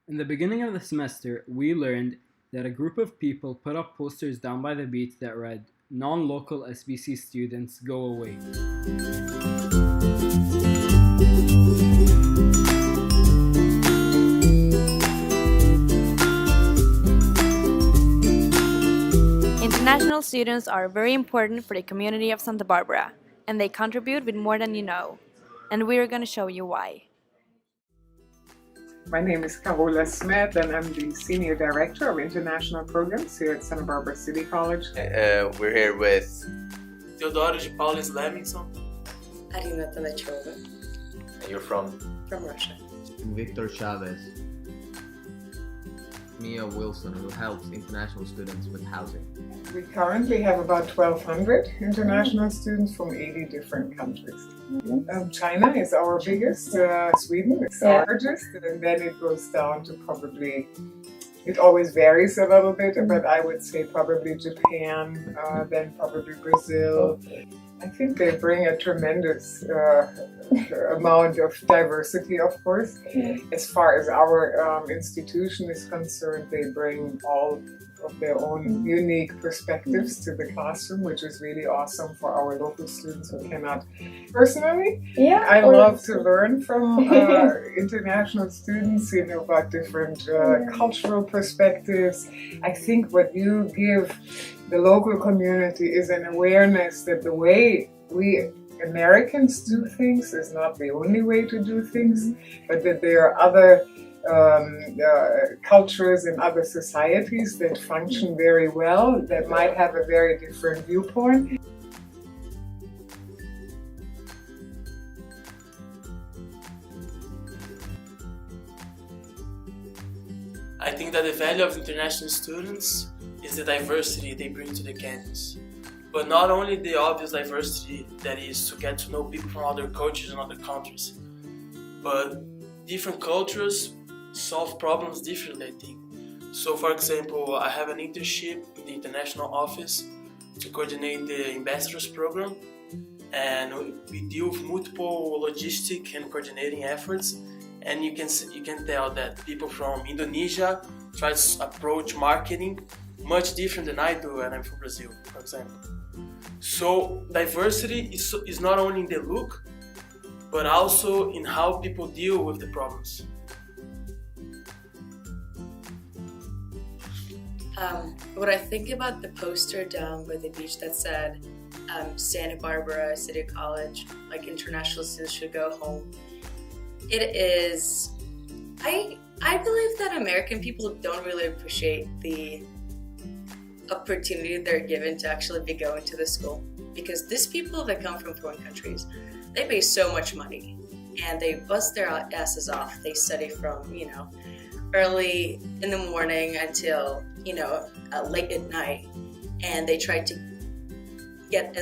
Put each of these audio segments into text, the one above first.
In the beginning of the semester, we learned that a group of people put up posters down by the beach that read, "Non-local SBC students go away." International students are very important for the community of Santa Barbara, and they contribute with more than you know. And we're going to show you why. My name is Carola Smith, and I'm the Senior Director of International Programs here at Santa Barbara City College. We're here with Teodoro de Paulis Lemingson. Arina Tanachova. And you're from Russia. Victor Chavez. Mia Wilson, who helps international students with housing. We currently have about 1,200 international students from 80 different countries. China is our biggest, Sweden is our largest, and then it goes down to probably, it always varies a little bit, but I would say probably Japan, then probably Brazil. I think they bring a tremendous amount of diversity, of course. As far as our institution is concerned, they bring all of their own unique perspectives to the classroom, which is really awesome for our local students who cannot. Personally, I love to learn from international students, about different cultural perspectives. I think what you give the local community is an awareness that the way we Americans do things is not the only way to do things, but that there are other cultures and other societies that function very well, that might have a very different viewpoint. I think that the value of international students is the diversity they bring to the campus. But not only the obvious diversity, that is to get to know people from other cultures and other countries, but different cultures solve problems differently, I think. So for example, I have an internship in the international office to coordinate the ambassadors program, and we deal with multiple logistic and coordinating efforts, and you can tell that people from Indonesia try to approach marketing much different than I do, and I'm from Brazil, for example. So diversity is not only in the look, but also in how people deal with the problems. What I think about the poster down by the beach that said Santa Barbara City College, like international students should go home. It is, I believe that American people don't really appreciate the opportunity they're given to actually be going to the school, because these people that come from foreign countries, they pay so much money and they bust their asses off. They study from, early in the morning until, late at night, and they try to get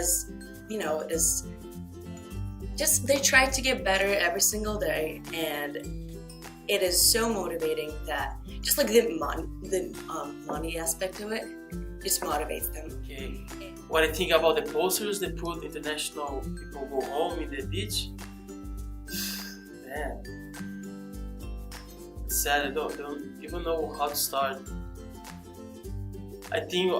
they try to get better every single day, and it is so motivating that just like the money aspect of it just motivates them. Okay. What I think about the posters they put international people go home in the beach, man, it's sad. I don't even know how to start. I think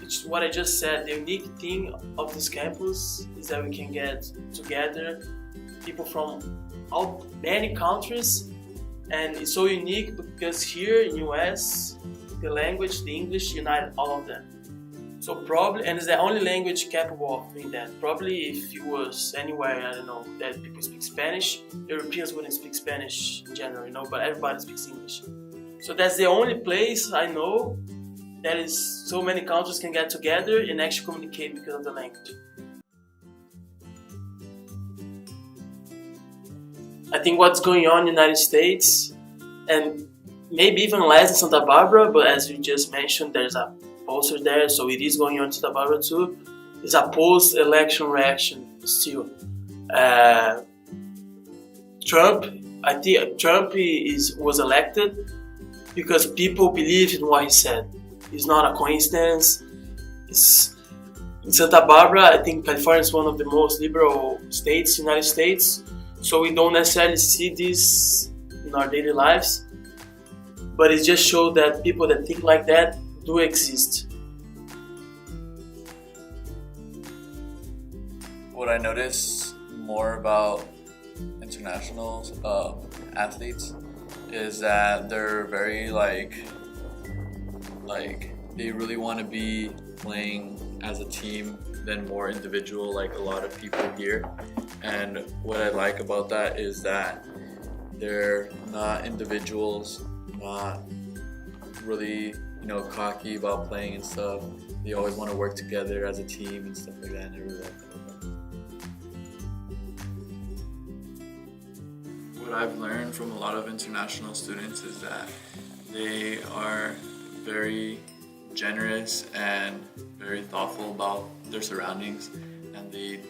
it's what I just said. The unique thing of this campus is that we can get together people from many countries, and it's so unique because here in US, the language, the English, unite all of them. So probably, and it's the only language capable of doing that. Probably if it was anywhere, I don't know, that people speak Spanish, Europeans wouldn't speak Spanish in general, but everybody speaks English. So that's the only place I know that is so many countries can get together and actually communicate because of the language. I think what's going on in the United States, and maybe even less in Santa Barbara, but as you just mentioned, there's a poster there, so it is going on in Santa Barbara too, is a post-election reaction still. Trump was elected because people believed in what he said. It's not a coincidence. In Santa Barbara, I think California is one of the most liberal states in the United States, so we don't necessarily see this in our daily lives. but it just showed that people that think like that do exist. What I notice more about international athletes is that they're very like they really want to be playing as a team than more individual like a lot of people here. And what I like about that is that they're not individuals, not really cocky about playing and stuff. They always want to work together as a team and stuff like that, and I really like that. What I've learned from a lot of international students is that they are very generous and very thoughtful about their surroundings, and they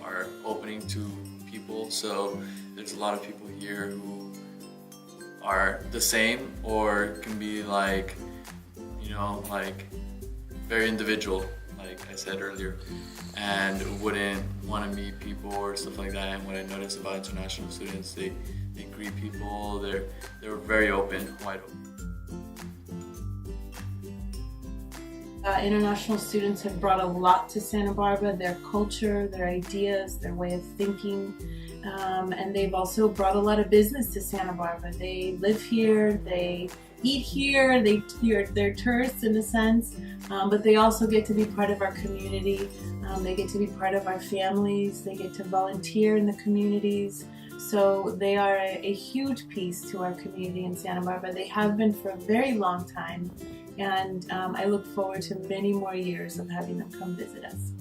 are opening to people. So there's a lot of people here who are the same or can be like very individual, like I said earlier, and wouldn't want to meet people or stuff like that. And what I notice about international students, they greet people, they're very open, wide open. International students have brought a lot to Santa Barbara, their culture, their ideas, their way of thinking, and they've also brought a lot of business to Santa Barbara. They live here, they eat here, they're tourists in a sense, but they also get to be part of our community. They get to be part of our families, they get to volunteer in the communities. So they are a huge piece to our community in Santa Barbara. They have been for a very long time, and I look forward to many more years of having them come visit us.